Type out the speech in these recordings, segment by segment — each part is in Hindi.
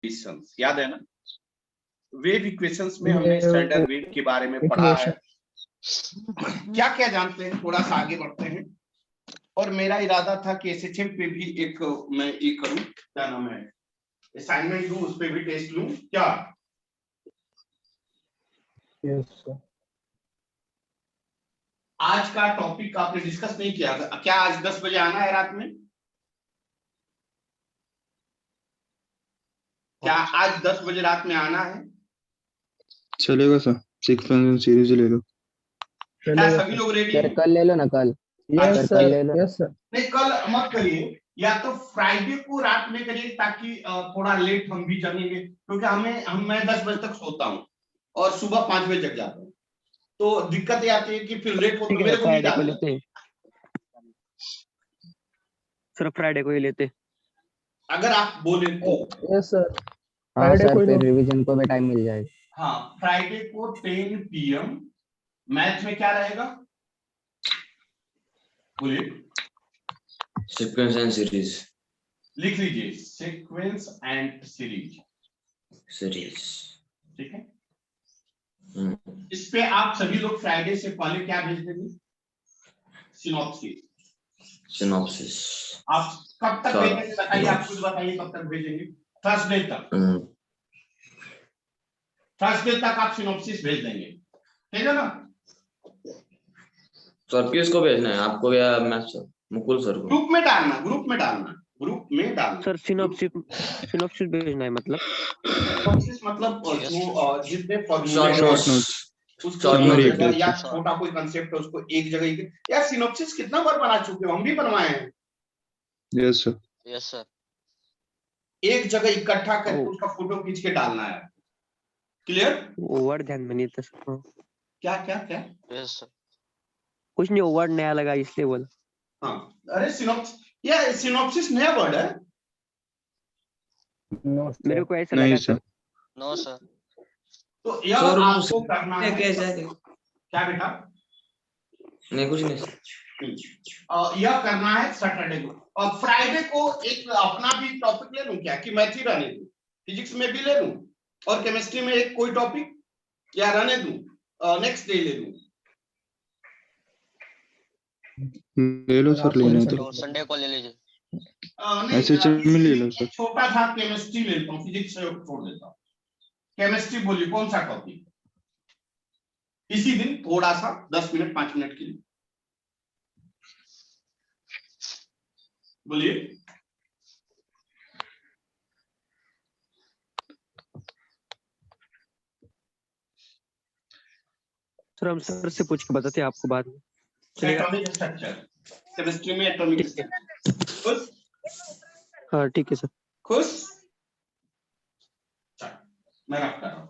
इक्वेशंस याद है ना? वेव इक्वेशंस में हमने स्टैंडर्ड वेव के बारे में पढ़ा है। क्या क्या जानते हैं, थोड़ा सा आगे बढ़ते हैं। और मेरा इरादा था कि एसएचएम पे भी एक मैं ये करूं, क्या नाम है, असाइनमेंट दूं, उस पे भी टेस्ट लूं क्या? Yes sir. आज का टॉपिक आपने डिस्कस नहीं किया क्या? आज 10 बजे आना है रात में? क्या आज 10 बजे रात में आना है? चलेगा सर, सीक्वेंस सीरीज ले लो। क्या सभी लोग रेडी सर हैं? कल ले लो ना, कल। यस सर कल ले सर, लो। Yes sir. नहीं कल मत करिए, या तो फ्राइडे को रात में करिए, ताकि थोड़ा लेट हम भी जगेंगे, क्योंकि मैं 10 बजे तक सोता हूँ और सुबह 5 बजे जग जाता हूँ। तो दिक्कत ये आती है कि फिर लेट हो तो मेरे को फ्राइडे को लेते सर, फ्राइडे को ही लेते अगर आप बोले तो। यस सर, हाँ फ्राइडे सर, को ही फिर लो। रिवीजन को भी टाइम मिल जाएगा। हाँ, फ्राइडे को 10 PM। मैथ में क्या रहेगा बोलिए? Sequence and series. लिख लीजिए, सीक्वेंस एंड सीरीज। ठीक है। इस पे आप सभी लोग फ्राइडे से पहले क्या भेज देंगे? सिनॉप्सिस। आप कब तक भेजेंगे बताइए, आप खुद बताइए कब तक भेजेंगे? थर्सडे तक। थर्सडे तक आप सिनॉप्सिस भेज देंगे, ठीक है ना? सर किसको भेजना है, आपको या मैं सर, मुकुल सर को? ग्रुप में डालना सर। सिनॉप्सिस भेजना है मतलब? सिनॉप्सिस मतलब जो जितने शॉर्ट नोट्स, उसको या छोटा कोई कंसेप्ट है उसको एक जगह। यार सिनॉप्सिस कितना बार बना चुके हो, हम भी बनवाए हैं। Yes sir. Yes sir. एक जगह इकट्ठा करके उसका फोटो खींच के डालना है। क्लियर? वर्ड ध्यान में नहीं था सर। क्या क्या क्या? Yes sir. कुछ नहीं, वर्ड नया लगा इसलिए बोला। हाँ, अरे सिनॉप्सिस नया वर्ड है? नो मेरे सर। को ऐसा नहीं लगा सर। सर। No sir. तो यह सर, आपको करना है। कैसे है? क्या बेटा? नहीं कुछ नहीं। यह करना है सैटरडे को। और फ्राइडे को एक अपना भी टॉपिक ले लूं क्या, कि मैथ ही रहने दूं? फिजिक्स में भी ले लूं और केमिस्ट्री में एक कोई टॉपिक, या रहने दूं नेक्स्ट डे ले लूं? ले लो सर, लेना है तो। संडे को ले लीजिए। एसएचएम में ले लो सर। छोटा सा केमिस्ट्री लेता हूँ, फिजिक्स छोड़ देता हूँ। केमिस्ट्री बोलिए कौन सा टॉपिक? इसी दिन थोड़ा सा 10 मिनट 5 मिनट के लिए बोलिए। सर हम सर से पूछ के बताते हैं आपको बाद में। एटॉमिक स्ट्रक्चर, केमिस्ट्री में एटॉमिक स्ट्रक्चर। खुश? हाँ ठीक है सर। खुश? मैं रख कर रहा हूं।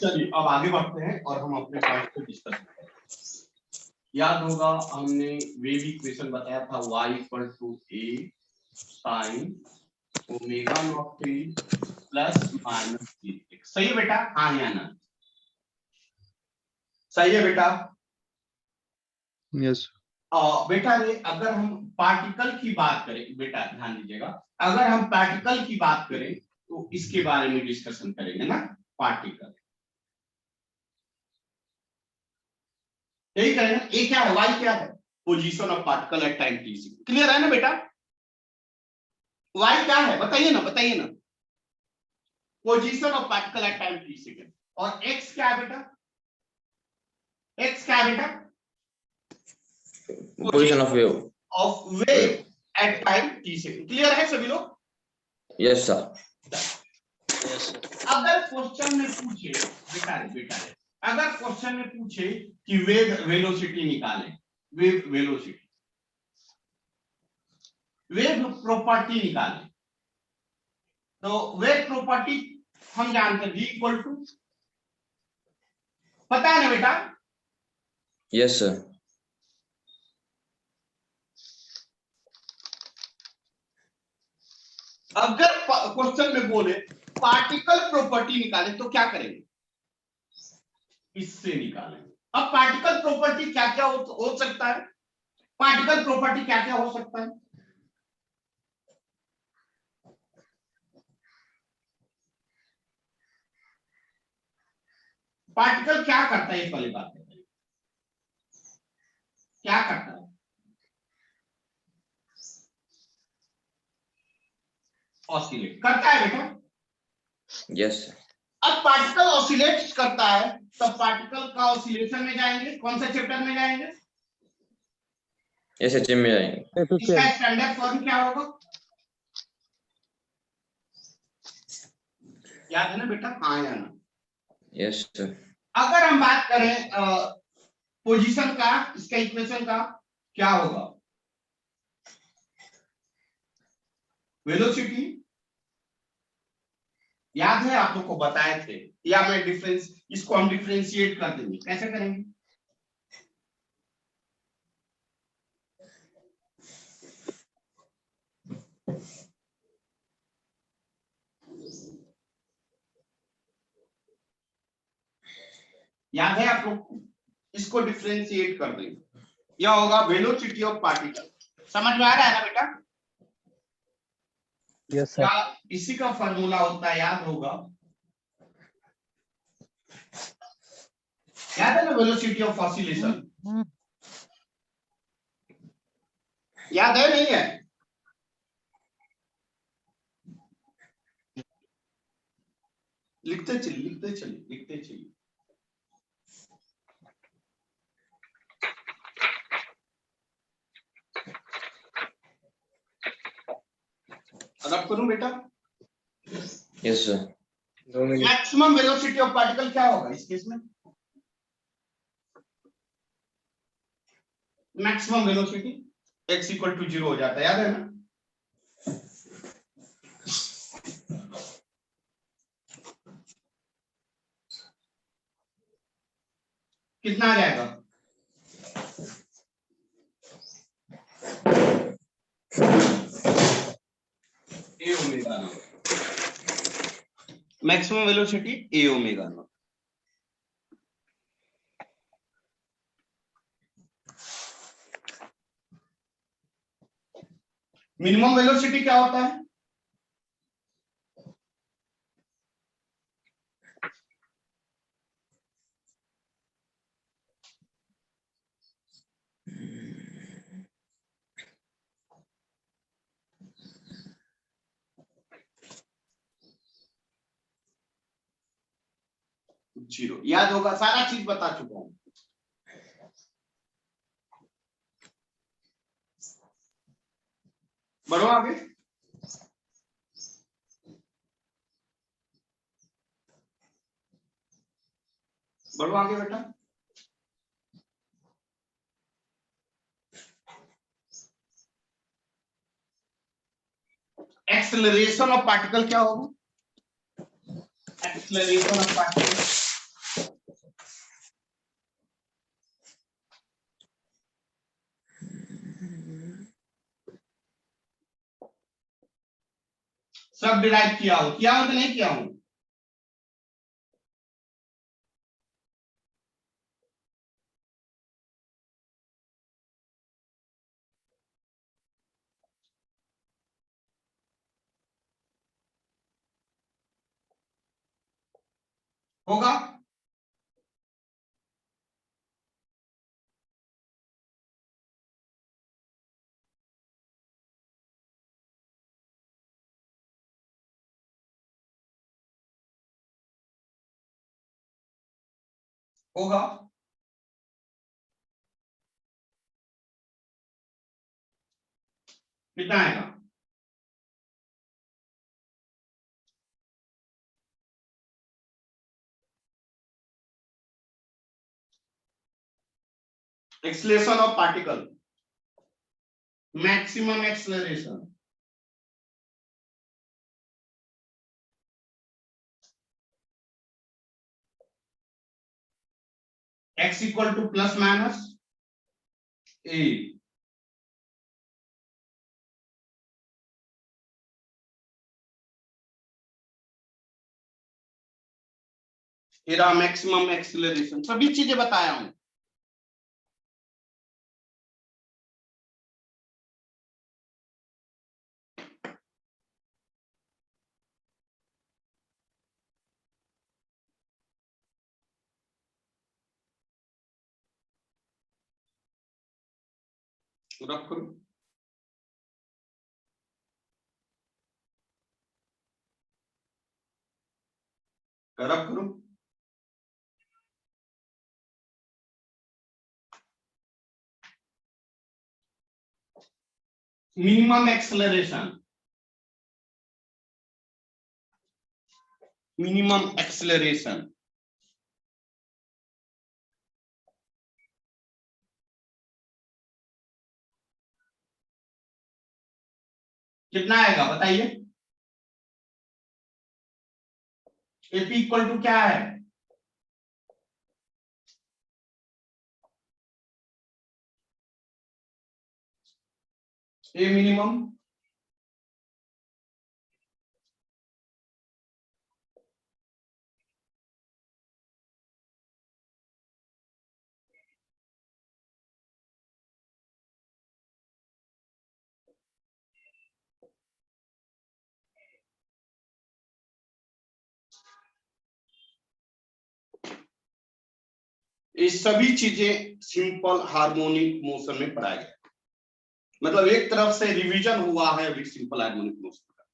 चलिए अब आगे बढ़ते हैं और हम अपने पॉइंट को डिस्कस करते हैं। याद होगा हमने वेव इक्वेशन बताया था, y = a sin omega naught t plus minus t। सही है बेटा? हाँ या ना? सही है बेटा? यस। बेटा ये अगर हम पार्टिकल की बात करें, बेटा ध्यान दीजिएगा, अगर हम पार्टिकल की बात करें तो इसके बारे में डिस्कशन करेंगे ना, पार्टिकल। यही करेंगे। ए क्या है, वाई क्या है? Position of particle at time t। Clear है ना बेटा? वाई क्या है बताइए ना, बताइए ना। Position of particle at time t second. और एक्स क्या है बेटा? एक्स क्या है बेटा? Position of wave at time t second. Clear है सभी लोग? Yes sir. Yes sir. अगर क्वेश्चन में पूछे बेटा अगर क्वेश्चन में पूछे कि वेव वेलोसिटी निकालें, वेव वेलोसिटी, वेव प्रॉपर्टी निकालें, तो वेव प्रॉपर्टी हम जानते हैं v = पता है ना बेटा? Yes sir. अगर क्वेश्चन में बोले पार्टिकल प्रॉपर्टी निकालें तो क्या करेंगे? इससे निकालेंगे। अब पार्टिकल प्रॉपर्टी क्या क्या हो सकता है? पार्टिकल प्रॉपर्टी क्या क्या हो सकता है? पार्टिकल क्या करता है, इस वाली बात है, क्या करता है? ऑसिलेट करता है बेटा। Yes sir. अब पार्टिकल ऑसिलेट करता है, तब पार्टिकल का ऑसिलेशन में जाएंगे, कौन सा चैप्टर में जाएंगे? एसएचएम में जाएंगे। इसका स्टैंडर्ड फॉर्म क्या होगा? याद है ना बेटा? हाँ या ना? Yes sir. अगर हम बात करें पोजीशन का, इसका इक्वेशन का क्या होगा? वेलोसिटी, याद है आप लोग को बताए थे, या मैं डिफरेंस, इसको हम डिफरेंशिएट कर देंगे, कैसे करेंगे? याद है आप लोग को? इसको डिफरेंशिएट कर देंगे, यह होगा वेलोसिटी ऑफ पार्टिकल। समझ में आ रहा है ना बेटा? Yes sir. क्या इसी का फॉर्मूला होता है, याद होगा? याद है ना वेलोसिटी ऑफ ऑसिलेशन? याद है नहीं है? लिखते चलिए, लिखते चलिए, लिखते चलिए। रब करूं बेटा? Yes sir. Maximum velocity of particle क्या होगा इस केस में? Maximum velocity x equal to 0 हो जाता है, याद है ना? कितना आ जाएगा? a omega naught. Maximum velocity a omega naught. Minimum velocity क्या होता है? जीरो। याद होगा, सारा चीज बता चुका हूं। बढ़ो आगे। बढ़ो आगे बेटा। एक्सेलरेशन ऑफ पार्टिकल क्या होगा? एक्सेलरेशन ऑफ पार्टिकल सब डिराइव किया हो कि नहीं किया हूं? होगा। होगा। कितना आएगा? Acceleration of particle, maximum acceleration x equal two plus minus a। ये रहा मैक्सिमम एक्सेलरेशन, सभी चीजें बताया हूं। रब करो, रब करो। मिनिमम एक्सेलरेशन, मिनिमम एक्सेलरेशन कितना आएगा बताइए। एपी इक्वल टू क्या है? ए मिनिमम ये सभी चीजें सिंपल हार्मोनिक मोशन में पढ़ाया गया। मतलब एक तरफ से रिवीजन हुआ है अभी सिंपल हार्मोनिक मोशन का,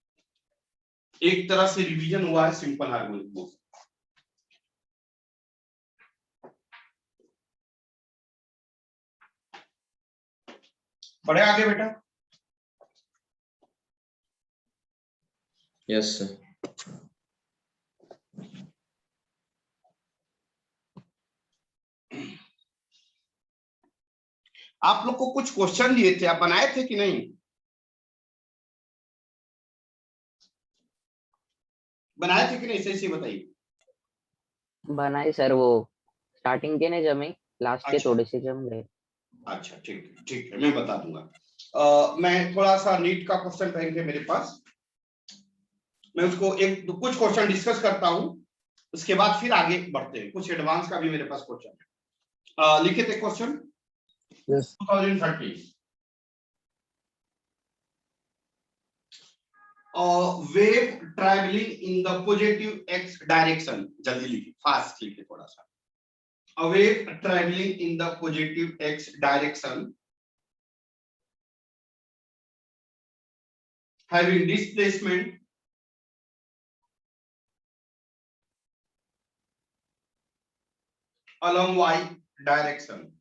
एक तरह से रिवीजन हुआ है सिंपल हार्मोनिक मोशन। बढ़े आगे बेटा। Yes sir. आप लोग को कुछ क्वेश्चन दिए थे, आप बनाए थे कि नहीं? बनाए थे कि नहीं, सही से बताइए। बनाए सर, वो स्टार्टिंग के ने जमे, लास्ट के अच्छा। थोड़े से जम गए। अच्छा ठीक है, ठीक है, मैं बता दूंगा। मैं थोड़ा सा नीट का क्वेश्चन रहेंगे मेरे पास, मैं उसको कुछ क्वेश्चन डिस्कस करता हूं, उसके बाद फिर आगे बढ़ते हैं। कुछ एडवांस का भी मेरे पास क्वेश्चन है। लिखे थे question Yes. 2030। Wave travelling in the positive x direction, जल्दी लिखिए, फास्ट लिखिए थोड़ा सा। A wave traveling in the positive x direction having displacement along y direction,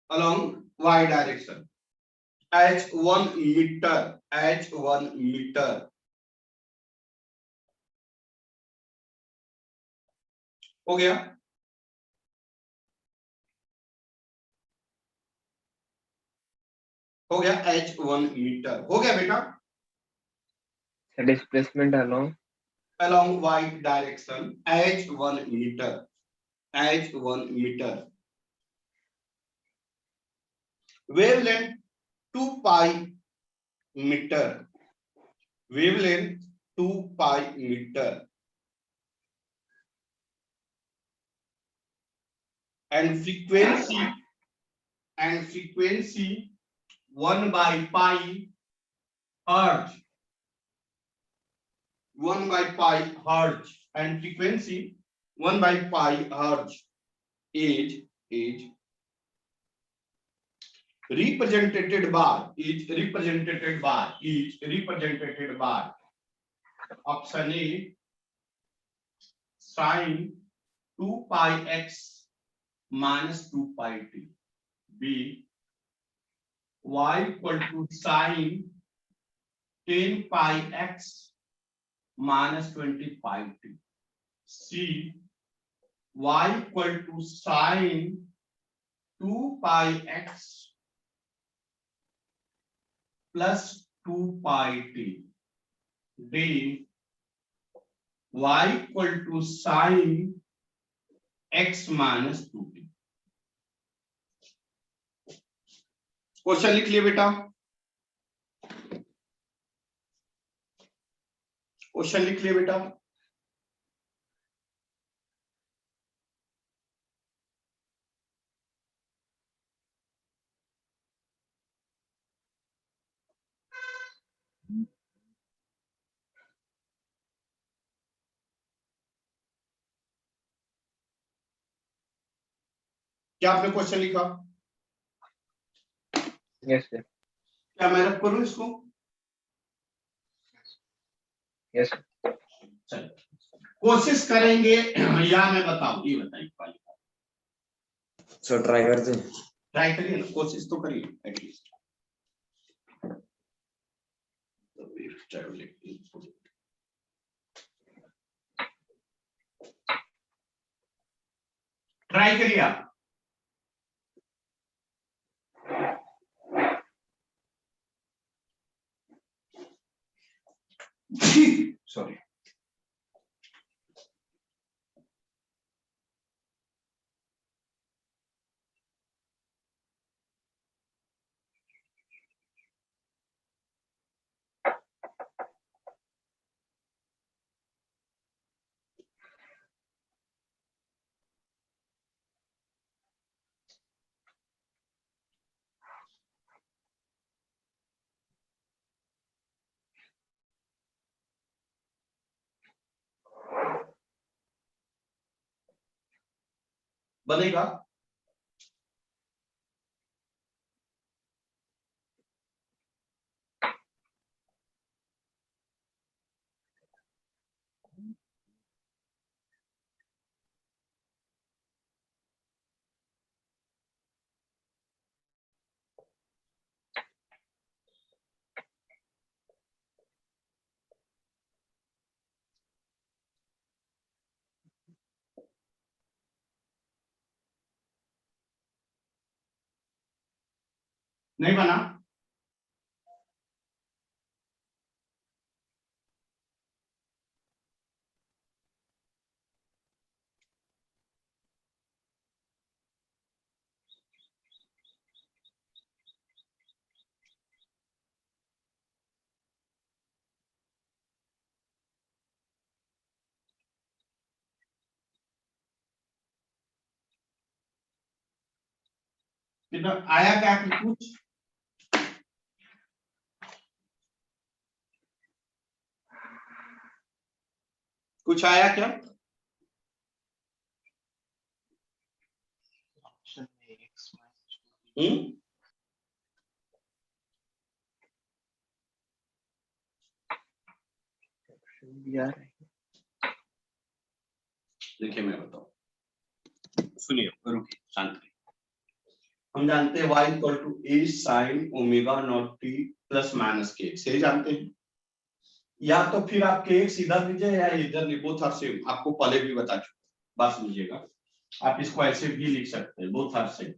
along y direction, h1 meter, h1 meter, हो गया? हो गया, h1 मीटर हो गया बेटा। Displacement along y direction, h1 meter, h1 meter, wavelength 2 pi meter, wavelength 2 pi meter, and frequency 1 by pi hertz, 1 by pi hertz, and frequency 1 by pi hertz is represented by option A sin 2 pi x minus 2 pi t, B y equal to sin 10 pi x minus 25 t, C y equal to sin 2 pi x plus 2 pi t, D y equal to sin x minus 2t। Question लिख लिए बेटा, क्वेश्चन लिख लिए बेटा। क्या आपने क्वेश्चन लिखा? Yes sir. क्या मैं रब करूं इसको? यस। चलो कोशिश करेंगे या मैं बताऊं? ये बताइए वाली सर ट्राई करते हैं। ट्राई करिए ना, कोशिश तो करिए एटलीस्ट। ट्राई करिए आप। सॉरी, बनेगा? नहीं बना? कितना आया? क्या कुछ कुछ आया क्या? देखिए मैं बताऊं, सुनिए, रुकिए, शांत रहिए। हम जानते हैं y equal to A sine omega not T plus minus K X, यही जानते हैं। या तो फिर आप के एक्स इधर लीजिए या इधर नहीं, बोथ आर सेम। आपको पहले भी बता चुका, बात समझिएगा। आप इसको ऐसे भी लिख सकते हैं, बोथ आर सेम।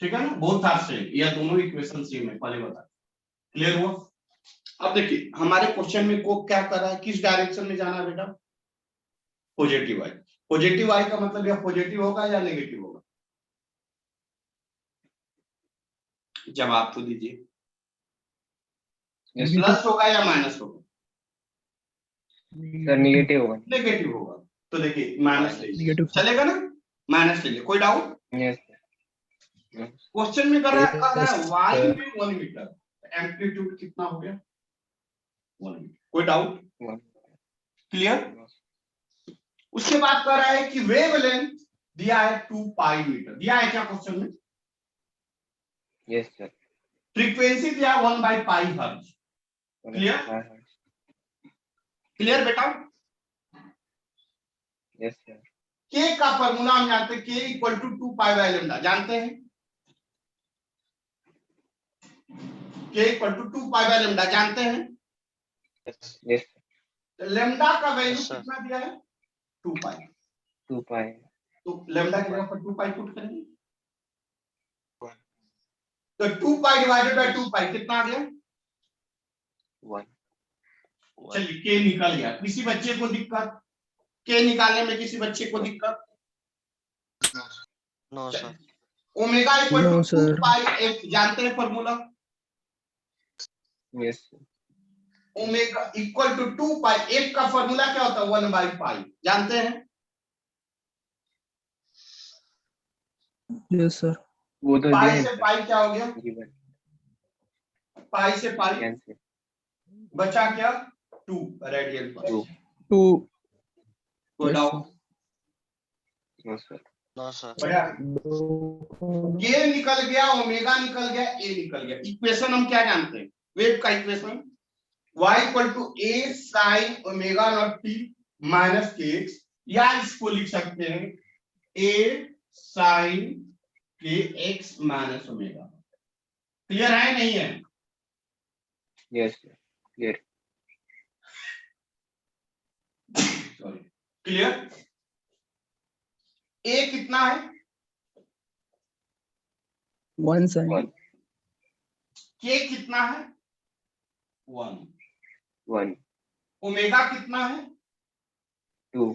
ठीक है ना, बोथ आर सेम, या दोनों इक्वेशन सेम है, पहले बता। क्लियर हुआ? अब देखिए हमारे क्वेश्चन में को क्या कर रहा है, किस डायरेक्शन में जाना है बेटा? पॉजिटिव आई। पॉजिटिव आई का मतलब यह पॉजिटिव होगा या नेगेटिव होगा? जवाब तो दीजिए। प्लस होगा या माइनस होगा? सर नेगेटिव होगा। नेगेटिव होगा। तो देखिए माइनस ले लीजिए, चलेगा ना? माइनस ले लीजिए, कोई डाउट? यस। क्वेश्चन में कर रहा है वाई में 1 मीटर, एम्पलीट्यूड कितना हो गया? 1 मीटर। कोई डाउट? क्लियर? उसके बाद कर रहा है कि वेवलेंथ दिया है 2 पाई मीटर, दिया है क्या क्वेश्चन में? Yes sir. फ्रीक्वेंसी दिया 1 by pi hertz. Clear? Clear बेटा? Yes sir. के का फॉर्मूला हम जानते हैं, K equal to 2 pi by lambda, जानते हैं? K equal to 2 pi by lambda, जानते हैं? यस। लैम्डा का वैल्यू Yes, sir. कितना दिया है? 2 पाई। 2 पाई। तो लैम्डा की जगह पर 2 पाई पुट करेंगे, तो 2 पाई डिवाइडेड बाय 2 पाई कितना आ गया? 1। चलिए के निकल गया। किसी बच्चे को दिक्कत के निकालने में? किसी बच्चे को दिक्कत? No, sir. Omega equal No, to 2 sir. Pi F, जानते हैं formula? Yes. Omega equal to 2 pi, F का फॉर्मूला क्या होता है? 1 बाई पाई, जानते हैं? Yes, sir. वो तो पाई से पाई क्या हो गया? गिवन। पाई से पाई कैंसिल। बचा क्या? 2 रेडियन पर। 2। 2 कोई Yes, doubt? No, sir. No sir बढ़िया। दो के निकल गया, ओमेगा निकल गया, ए निकल गया। इक्वेशन हम क्या जानते हैं? वेव का equation y equal to A sine omega not T minus K X, या इसको लिख सकते हैं A sine K X minus omega. Clear है नहीं है? Yes, sir. Clear. Sorry, clear? A कितना है? 1 sin. 1. के कितना है? 1। 1. ओमेगा कितना है? 2.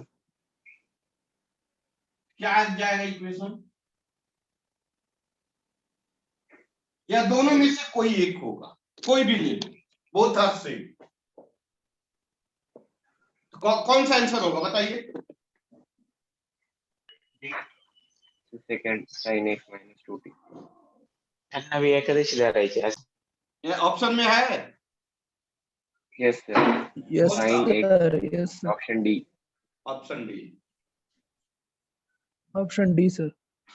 क्या आ जाएगा इक्वेशन? या दोनों में से कोई एक होगा, कोई भी ले लो, बोथ आर सेम। कौन सा आंसर होगा बताइए? So second sin x minus 2t. त्यांना बी एकादशी धरायची असं. ये ऑप्शन में है? Yes, sir. Yes, Sin x. sir. Yes, sir. Option D. Option D. Option D, sir.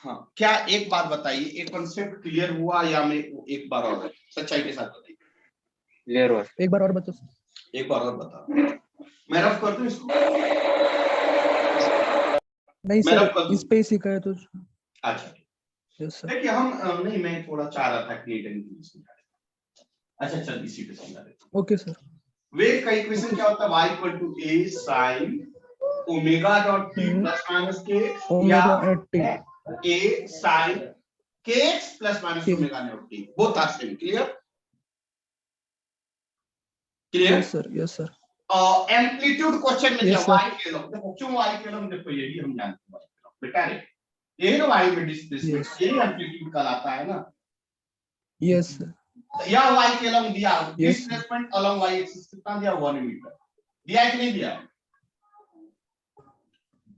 हाँ, क्या एक बात बताइए, एक कॉन्सेप्ट क्लियर हुआ या मैं एक बार और सच्चाई के साथ बताइए? Clear was. एक बार और बता sir. एक बार और बता, मैं रफ कर दूं इसको? नहीं मैं रफ सर, कर दूं? इस पे ही सीखा है तो। अच्छा Yes, sir. देखिए, हम नहीं, मैं थोड़ा चाह रहा था क्लियर समझा। अच्छा चल इसी पे समझा देता हूं। Okay, sir. वेव का इक्वेशन क्या होता है? y equal to A sine omega dot T plus minus K, या Omega at t. A sine K X plus minus omega dot T, both are same. Clear? Clear? Yes, sir. Yes, sir. Amplitude question में Yes, क्या sir. y के लॉ? देखो क्यों y के लॉ? देखो यही हम जानते हैं बेटा रे, यही ना y में डिस्प्लेसमेंट, Yes. यही एम्पलीट्यूड कहलाता है ना। Yes, sir. या y के लॉ दिया, Yes. Displacement along y axis कितना दिया? 1 मीटर दिया है कि नहीं दिया?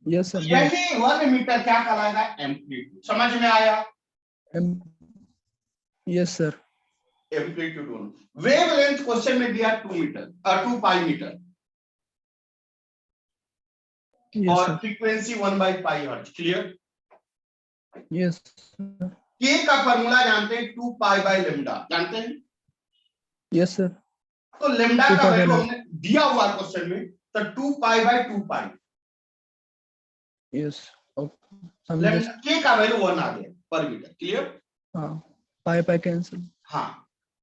Yes, sir. यही 1 मीटर क्या कहलाएगा? एम्पलीट्यूड। समझ में आया? Yes, sir. Amplitude 1। Wavelength question में दिया 2 मीटर और 2 पाई मीटर, Yes, और sir. फ्रीक्वेंसी 1/पाई हर्ट्ज। क्लियर? Yes, sir. के का फॉर्मूला जानते हैं? 2 पाई बाय लेम्डा, जानते हैं? Yes, sir. तो लेम्डा 2 का पाई वैल्यू बाय हमने दिया हुआ क्वेश्चन में, तो 2 पाई बाय 2 पाई। Yes. Okay. समझा लेम्डा sir. के का वैल्यू 1 आ गया पर मीटर। क्लियर? हाँ. Pi cancel. हाँ,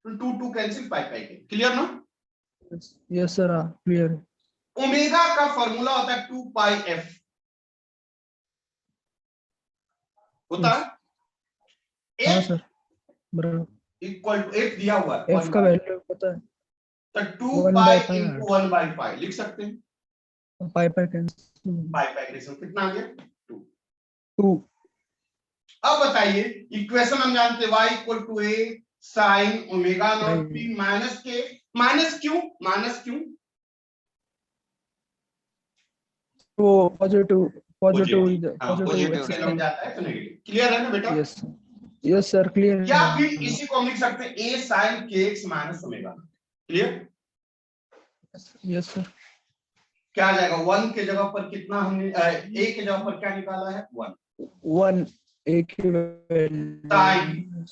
तो 2 कैंसिल, पाई पाई कैंसिल। क्लियर ना? Yes. Yes, sir. हाँ. Clear. ओमेगा का फॉर्मूला होता है 2 पाई एफ, होता है हाँ एफ सर. बराबर. इक्वल टू एफ दिया हुआ है, F का वैल्यू पता है. तो 2 1 पाई by pi इंटू 1/5 लिख सकते हैं। Pi cancel. पाई पाई कैंसिल, कितना आ गया? 2। 2. अब बताइए, इक्वेशन हम जानते हैं y equal to A sine omega not T minus K, minus क्यों? माइनस क्यों? वो पॉजिटिव हाँ, पॉजिटिव पॉजिटिव से लग जाता है तो नेगेटिव। क्लियर है ना बेटा? यस. Yes sir. क्लियर. या फिर इसी को हम लिख सकते हैं a sin kx minus omega. Clear? Yes sir. क्या आ जाएगा? 1 के जगह पर कितना हमने a के जगह पर क्या निकाला है? 1। 1 एक ही वैल्यू. Sin.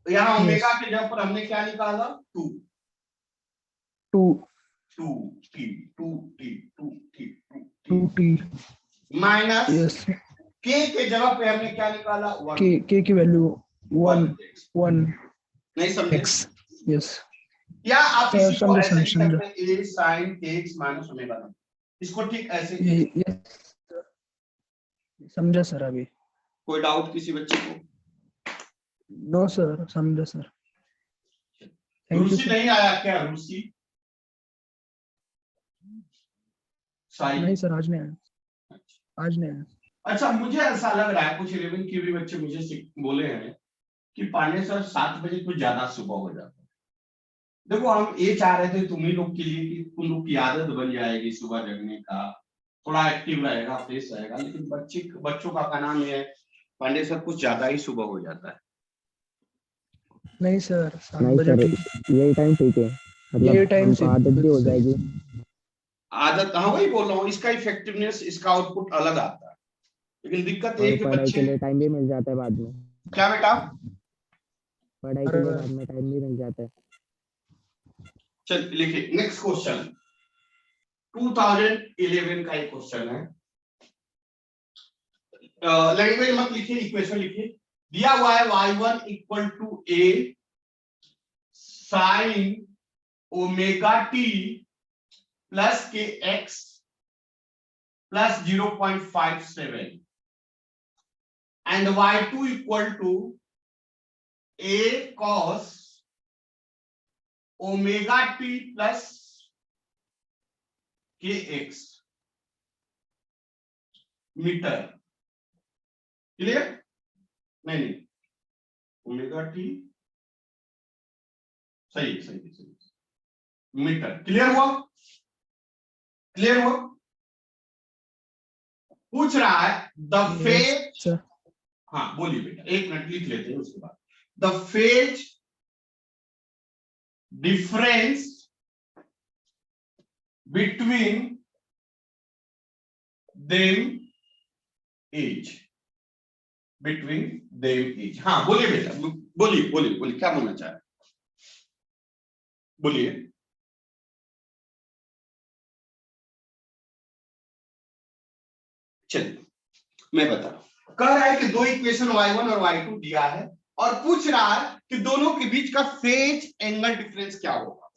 यहाँ ओमेगा के जगह पर हमने क्या निकाला? 2 2t माइनस यस. k के जगह पे हमने क्या निकाला? 1। k की वैल्यू 1 नहीं समझे? x. यस. या आप इसी को समझे, ऐसे लिख समझे. सकते हैं a sin kx minus omega. इसको ठीक ऐसे यस समझा सर. अभी कोई डाउट किसी बच्चे को? No sir. समझा सर. थैंक यू रूसी सर. नहीं आया क्या? रूसी नहीं सर. आज नहीं आया. आज नहीं आया. अच्छा, मुझे ऐसा लग रहा है कुछ 11 के भी बच्चे मुझे बोले हैं कि पांडे सर 7 बजे कुछ ज्यादा सुबह हो जाता है। देखो, हम ये चाह रहे थे तुम ही लोग के लिए कि तुम लोग की आदत बन जाएगी सुबह जगने का, थोड़ा एक्टिव रहेगा, फ्रेश रहेगा, लेकिन बच्चों का नाम ये है पांडे सर कुछ ज्यादा ही सुबह हो जाता है। नहीं सर. 7 नहीं बजे सर, ठीक. यही टाइम ठीक है. ये मतलब टाइम हमको आदत भी हो जाएगी. आदत, हाँ वही बोल रहा हूँ, इसका इफेक्टिवनेस, इसका आउटपुट अलग आता है, लेकिन दिक्कत एक है बच्चे, टाइम भी मिल जाता है बाद में, क्या बेटा, पढ़ाई के लिए बाद में टाइम भी मिल जाता है। चल लिखिए नेक्स्ट क्वेश्चन, 2011 का एक क्वेश्चन है, लैंग्वेज मत लिखिए, इक्वेशन लिखिए। दिया हुआ है y1 equal to a sine omega T plus K X plus 0.57 and y2 equal to a cos omega T plus K X metre. Clear? नहीं, ओमेगा टी सही मीटर। क्लियर हुआ? क्लियर हुआ? पूछ रहा है द फेज, हाँ बोलिए बेटा, एक मिनट लिख लेते हैं उसके बाद। The phase difference between them as, between them as. हाँ बोलिए बेटा, बोलिए क्या बोलना चाह रहे, बोलिए। चलिए मैं बता रहा हूं, कह रहा है कि दो इक्वेशन y1 और y2 दिया है और पूछ रहा है कि दोनों के बीच का फेज एंगल डिफरेंस क्या होगा।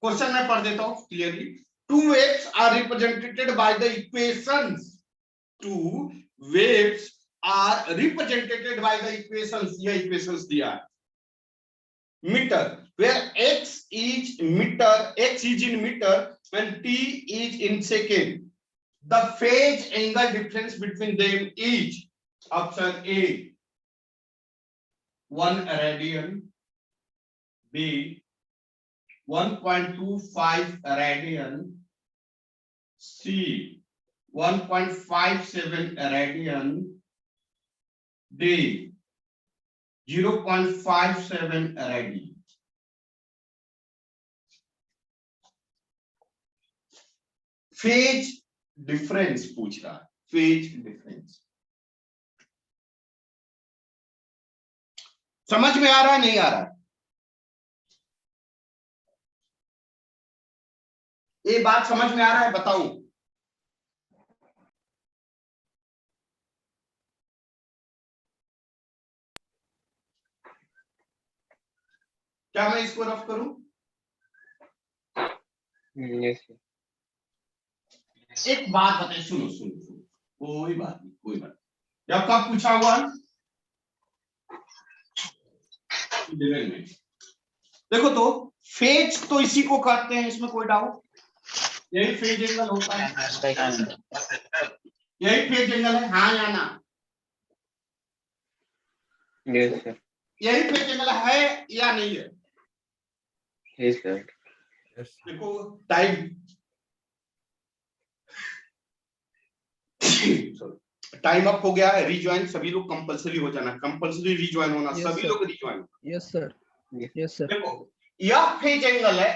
क्वेश्चन मैं पढ़ देता हूं clearly. Two waves are represented by the equations, two waves are represented by the equations, ये इक्वेशंस दिया है। Metre, where x is in meter when t is in second. The phase angle difference between them is option A 1 radian, B 1.25 radian, C 1.57 radian, D 0.57 radian। Phase difference पूछ रहा है, फेज डिफरेंस समझ में आ रहा है नहीं आ रहा है? ये बात समझ में आ रहा है बताऊं? क्या मैं इसको रफ करूं? यस एक बात बताइए, सुनो, कोई बात नहीं। जब कब पूछा हुआ में, देखो तो फेज तो इसी को कहते हैं, इसमें कोई डाउट? यही फेज एंगल होता है, यही फेज एंगल है, हाँ या ना? यस सर, यही फेज एंगल है या नहीं है? Yes sir. देखो टाइम अप हो गया है। रिज्वाइन सभी लोग कंपलसरी हो जाना, कंपलसरी रिज्वाइन होना, सभी लोग रिज्वाइन। Yes sir. देखो यह फेज एंगल है,